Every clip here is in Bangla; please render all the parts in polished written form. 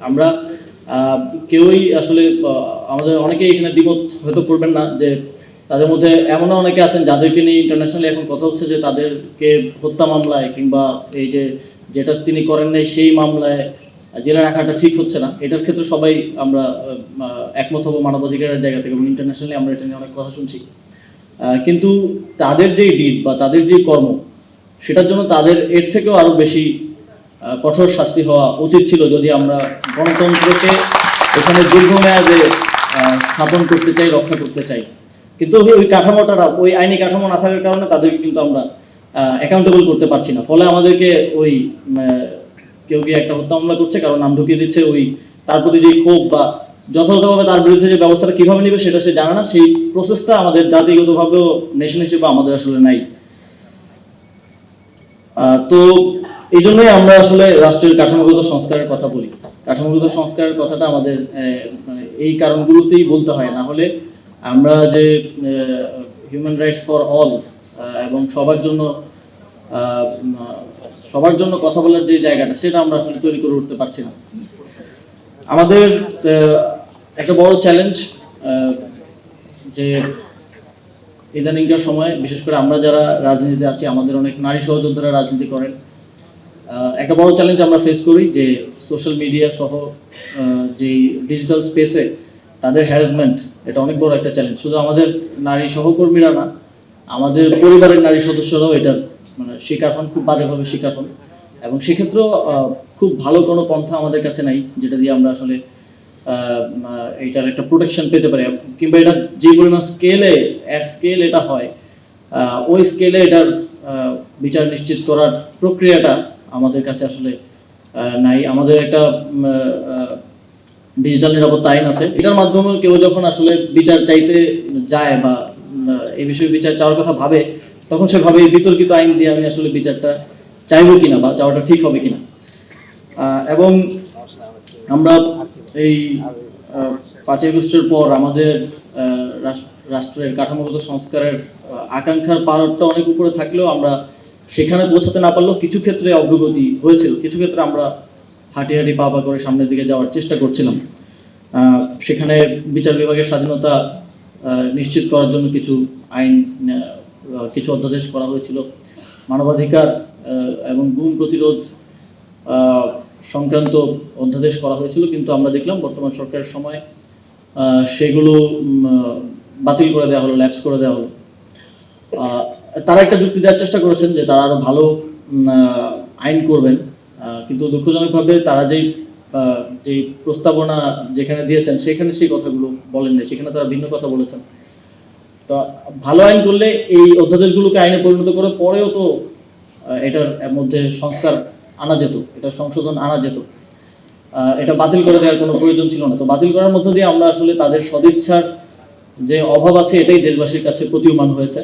আমরা কেউই আসলে আমাদের অনেকেই এখানে দ্বিমত হয়তো করবেন না যে তাদের মধ্যে এমনও অনেকে আছেন যাদেরকে নিয়ে ইন্টারন্যাশনালি এখন কথা হচ্ছে যে তাদেরকে হত্যা মামলায় কিংবা এই যে যেটা তিনি করেন নাই সেই মামলায় জেলে রাখাটা ঠিক হচ্ছে না। এটার ক্ষেত্রে সবাই আমরা একমত হবো মানবাধিকারের জায়গা থেকে, এবং ইন্টারন্যাশনালি আমরা এটা নিয়ে অনেক কথা শুনছি। কিন্তু তাদের যে ডিড বা তাদের যে কর্ম, সেটার জন্য তাদের এর থেকেও আরো বেশি কঠোর শাস্তি হওয়া উচিত ছিল যদি আমরা গণতন্ত্রকে এখানে দীর্ঘমেয়াদে স্থাপন করতে চাই, রক্ষা করতে চাই। কিন্তু ওই কাঠামোটা, ওই আইনি কাঠামো না থাকার কারণে তাদেরকে কিন্তু আমরা অ্যাকাউন্টেবল করতে পারছি না। ফলে আমাদেরকে ওই কেউ কি একটা হত্যা মামলা করছে, কারণ নাম ঢুকিয়ে দিচ্ছে, ওই তার প্রতি যে ক্ষোভ বা যথাযথভাবে তার বিরুদ্ধে যে ব্যবস্থাটা কিভাবে নেবে সেটা সে জানে না। সেই প্রসেসটা আমাদের জাতিগতভাবেও নেশন হিসেবে আমাদের আসলে নাই। তো এই জন্যই আমরা আসলে রাষ্ট্রের কাঠামোগত সংস্কারের কথা বলি। কাঠামোগত সংস্কারের কথাটা আমাদের মানে এই কারণগুলোতেই বলতে হয়, না হলে আমরা যে হিউম্যান রাইটস ফর অল এবং সবার জন্য কথা বলার যে জায়গাটা, সেটা আমরা আসলে তৈরি করে উঠতে পারছি না। আমাদের একটা বড় চ্যালেঞ্জ যে ইদানিংকার সময়, বিশেষ করে আমরা যারা রাজনীতিতে আছি, আমাদের অনেক নারী সহযোদ্ধারা রাজনীতি করেন। একটা বড় চ্যালেঞ্জ আমরা ফেস করি যে সোশ্যাল মিডিয়া সহ যে ডিজিটাল স্পেসে তাদের হ্যারাসমেন্ট, এটা অনেক বড় একটা চ্যালেঞ্জ। শুধু আমাদের নারী সহকর্মীরা না, আমাদের পরিবারের নারী সদস্যরাও এটার মানে শিকার হন, খুব বাজেভাবে শিকার হন। এবং সেক্ষেত্রেও খুব ভালো কোনো পন্থা আমাদের কাছে নাই যেটা দিয়ে আমরা আসলে এইটার একটা প্রোটেকশন পেতে পারি, কিংবা এটা যে পরিমাণ স্কেল এটা হয়, ওই স্কেলে এটার বিচার নিশ্চিত করার প্রক্রিয়াটা আমাদের কাছে আসলে নাই। আমাদের একটা ডিজিটাল নিরাপত্তা আইন আছে, এটার মাধ্যমে কেউ যখন আসলে বিচার চাইতে যায় বা এই বিষয়ে বিচার চাওয়ার কথা ভাবে, তখন সে ভাবে বিতর্কিত আইন দিয়ে আমি আসলে বিচারটা চাইবো কিনা বা চাওয়াটা ঠিক হবে কিনা। এবং আমরা এই 5 আগস্টের পর আমাদের রাষ্ট্রের কাঠামোগত সংস্কারের আকাঙ্ক্ষার পারটা অনেক উপরে থাকলেও আমরা সেখানে পৌঁছাতে না পারলেও কিছু ক্ষেত্রে অগ্রগতি হয়েছিল, কিছু ক্ষেত্রে আমরা হাঁটি হাঁটি পা পা করে সামনের দিকে যাওয়ার চেষ্টা করছিলাম। সেখানে বিচার বিভাগের স্বাধীনতা নিশ্চিত করার জন্য কিছু আইন, কিছু অধ্যাদেশ করা হয়েছিল। মানবাধিকার এবং গুম প্রতিরোধ সংক্রান্ত অধ্যাদেশ করা হয়েছিল, কিন্তু আমরা দেখলাম বর্তমান সরকারের সময় সেগুলো বাতিল করে দেওয়া হলো, ল্যাপস করে দেওয়া হলো। তারা একটা যুক্তি দেওয়ার চেষ্টা করেছেন যে তারা আরো ভালো আইন করবেন, কিন্তু দুঃখজনকভাবে তারা যেই প্রস্তাবনা যেখানে দিয়েছেন সেখানে সেই কথাগুলো বলেন না, সেখানে তারা ভিন্ন কথা বলেছেন। তো ভালো আইন করলে এই অধ্যাদেশগুলোকে আইনে পরিণত করে পরেও তো এটার মধ্যে সংস্কার আনা যেত, এটা সংশোধন আনা যেত, এটা বাতিল করে দেওয়ার কোনো প্রয়োজন ছিল না। তো বাতিল করার মধ্য দিয়ে আমরা আসলে তাদের সদিচ্ছার যে অভাব আছে এটাই দেশবাসীর কাছে প্রতীয়মান হয়েছে।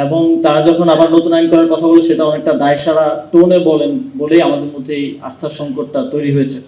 এবং তারা যখন আবার নতুন আইন করার কথা বলে, সেটা অনেকটা দায়সারা টোনে বলেন বলেই আমাদের মধ্যে এই আস্থার সংকটটা তৈরি হয়েছে।